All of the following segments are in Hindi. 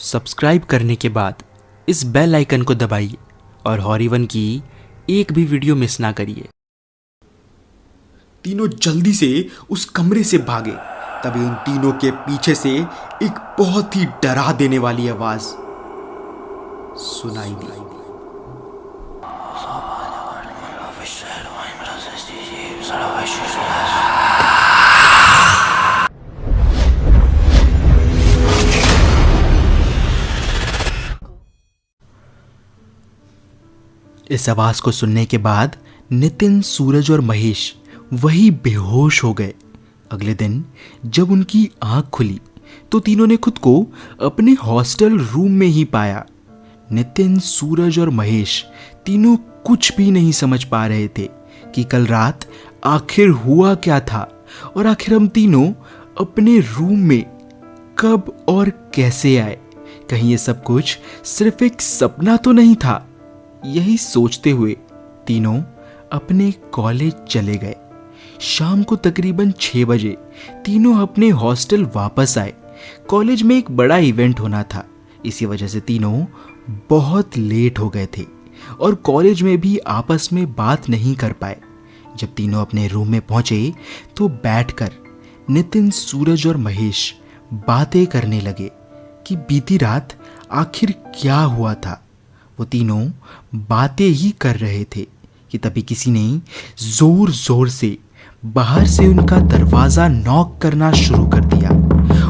सब्सक्राइब करने के बाद इस बेल आइकन को दबाइए और हॉरीवन की एक भी वीडियो मिस ना करिए। तीनों जल्दी से उस कमरे से भागे। तभी उन तीनों के पीछे से एक बहुत ही डरा देने वाली आवाज सुनाई दी। इस आवाज को सुनने के बाद नितिन, सूरज और महेश वही बेहोश हो गए। अगले दिन जब उनकी आंख खुली तो तीनों ने खुद को अपने हॉस्टल रूम में ही पाया। नितिन, सूरज और महेश तीनों कुछ भी नहीं समझ पा रहे थे कि कल रात आखिर हुआ क्या था और आखिर हम तीनों अपने रूम में कब और कैसे आए। कहीं ये सब कुछ सिर्फ एक सपना तो नहीं था। यही सोचते हुए तीनों अपने कॉलेज चले गए। शाम को तकरीबन 6 बजे तीनों अपने हॉस्टल वापस आए। कॉलेज में एक बड़ा इवेंट होना था, इसी वजह से तीनों बहुत लेट हो गए थे और कॉलेज में भी आपस में बात नहीं कर पाए। जब तीनों अपने रूम में पहुंचे तो बैठकर नितिन, सूरज और महेश बातें करने लगे कि बीती रात आखिर क्या हुआ था। वो तीनों बातें ही कर रहे थे कि तभी किसी ने जोर जोर से बाहर से उनका दरवाजा नॉक करना शुरू कर दिया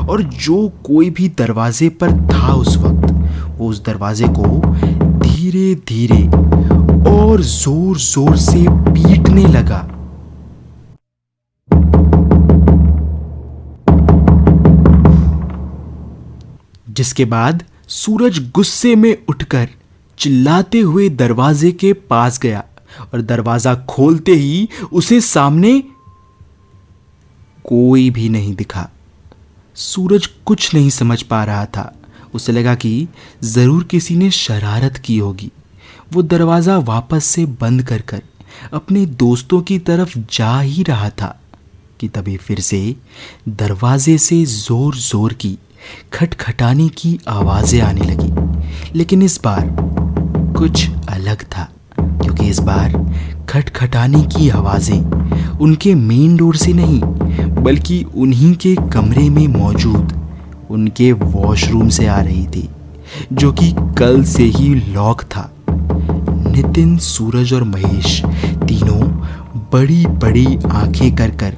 और जो कोई भी दरवाजे पर था उस वक्त वो उस दरवाजे को धीरे धीरे और जोर जोर से पीटने लगा। जिसके बाद सूरज गुस्से में उठकर चिल्लाते हुए दरवाजे के पास गया और दरवाजा खोलते ही उसे सामने कोई भी नहीं दिखा। सूरज कुछ नहीं समझ पा रहा था। उसे लगा कि जरूर किसी ने शरारत की होगी। वो दरवाजा वापस से बंद कर कर अपने दोस्तों की तरफ जा ही रहा था कि तभी फिर से दरवाजे से जोर जोर की खटखटाने की आवाजें आने लगी। लेकिन इस बार कुछ अलग था, क्योंकि इस बार खटखटाने की आवाजें उनके मेन डोर से नहीं बल्कि उन्हीं के कमरे में मौजूद उनके वॉशरूम से आ रही थी, जो कि कल से ही लॉक था। नितिन, सूरज और महेश तीनों बड़ी बड़ी आंखें कर कर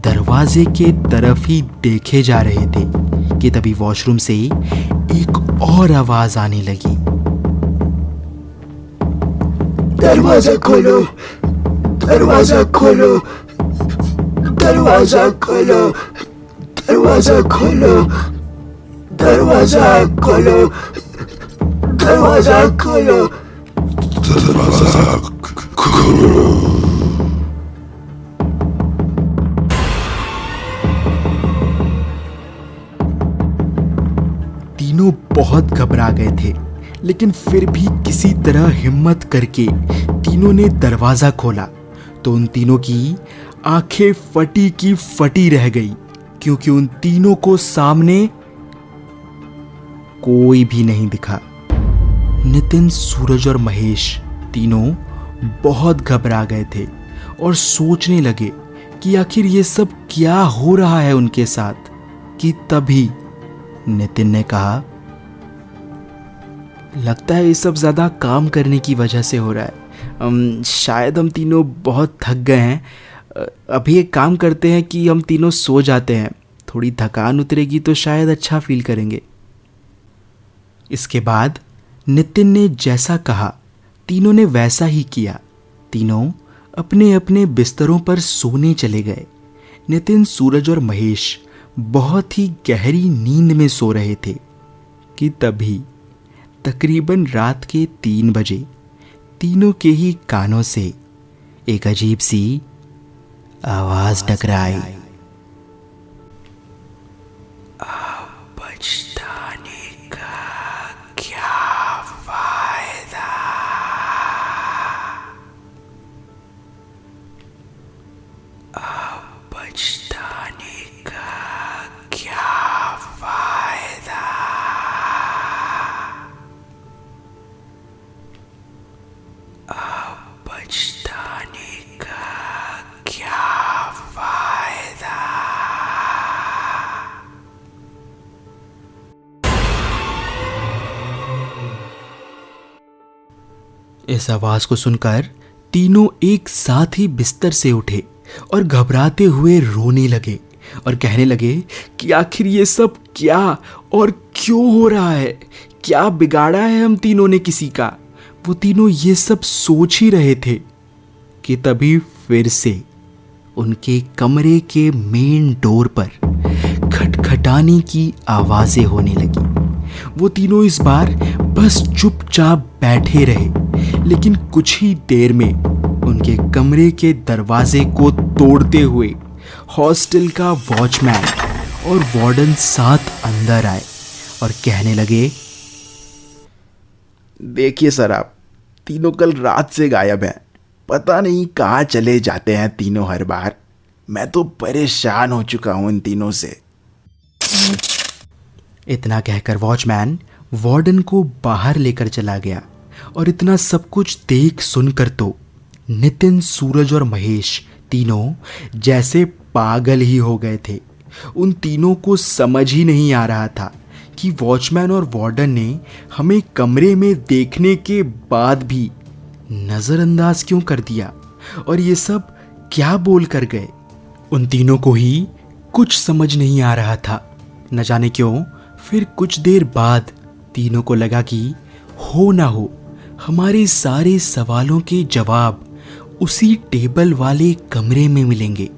दरवाजे के तरफ ही देखे जा रहे थे कि तभी वॉशरूम से एक और आवाज आने लगी। दरवाजा खोलो, दरवाजा खोलो, दरवाजा खोलो, दरवाजा खोलो, दरवाजा खोलो, दरवाजा खोलो, दरवाजा खोलो। तीनों बहुत घबरा गए थे, लेकिन फिर भी किसी तरह हिम्मत करके तीनों ने दरवाजा खोला तो उन तीनों की आंखें फटी की फटी रह गई, क्योंकि उन तीनों को सामने कोई भी नहीं दिखा। नितिन, सूरज और महेश तीनों बहुत घबरा गए थे और सोचने लगे कि आखिर ये सब क्या हो रहा है उनके साथ कि तभी नितिन ने कहा, लगता है ये सब ज़्यादा काम करने की वजह से हो रहा है। शायद हम तीनों बहुत थक गए हैं। अभी एक काम करते हैं कि हम तीनों सो जाते हैं, थोड़ी थकान उतरेगी तो शायद अच्छा फील करेंगे। इसके बाद नितिन ने जैसा कहा तीनों ने वैसा ही किया। तीनों अपने अपने बिस्तरों पर सोने चले गए। नितिन, सूरज और महेश बहुत ही गहरी नींद में सो रहे थे कि तभी तकरीबन रात के 3 बजे तीनों के ही कानों से एक अजीब सी आवाज टकराई। पछताने का क्या फायदा। पछताने का क्या फायदा। इस आवाज को सुनकर तीनों एक साथ ही बिस्तर से उठे और घबराते हुए रोने लगे और कहने लगे कि आखिर ये सब क्या और क्यों हो रहा है, क्या बिगाड़ा है हम तीनों ने किसी का। वो तीनों ये सब सोच ही रहे थे कि तभी फिर से उनके कमरे के मेन डोर पर खटखटाने की आवाजें होने लगी। वो तीनों इस बार बस चुपचाप बैठे रहे, लेकिन कुछ ही देर में उनके कमरे के दरवाजे को तोड़ते हुए हॉस्टल का वॉचमैन और वार्डन साथ अंदर आए और कहने लगे, देखिए सर, आप तीनों कल रात से गायब हैं। पता नहीं कहाँ चले जाते हैं तीनों हर बार। मैं तो परेशान हो चुका हूँ इन तीनों से। इतना कहकर वॉचमैन वार्डन को बाहर लेकर चला गया और इतना सब कुछ देख सुनकर तो नितिन, सूरज और महेश तीनों जैसे पागल ही हो गए थे। उन तीनों को समझ ही नहीं आ रहा था कि वॉचमैन और वार्डन ने हमें कमरे में देखने के बाद भी नज़रअंदाज क्यों कर दिया और ये सब क्या बोल कर गए। उन तीनों को ही कुछ समझ नहीं आ रहा था। न जाने क्यों फिर कुछ देर बाद तीनों को लगा कि हो ना हो हमारे सारे सवालों के जवाब उसी टेबल वाले कमरे में मिलेंगे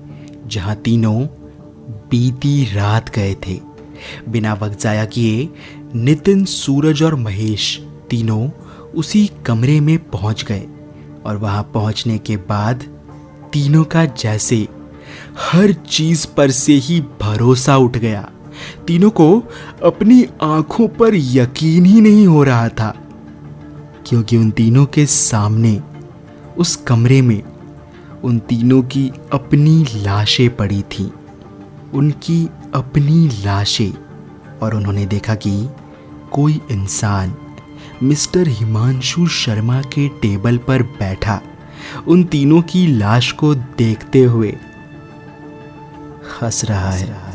जहां तीनों बीती रात गए थे। बिना वक्त जाया किए नितिन, सूरज और महेश तीनों उसी कमरे में पहुंच गए और वहां पहुंचने के बाद तीनों का जैसे हर चीज पर से ही भरोसा उठ गया। तीनों को अपनी आंखों पर यकीन ही नहीं हो रहा था, क्योंकि उन तीनों के सामने उस कमरे में उन तीनों की अपनी लाशें पड़ी थीं, उनकी अपनी लाशें। और उन्होंने देखा कि कोई इंसान मिस्टर हिमांशु शर्मा के टेबल पर बैठा उन तीनों की लाश को देखते हुए हंस रहा है।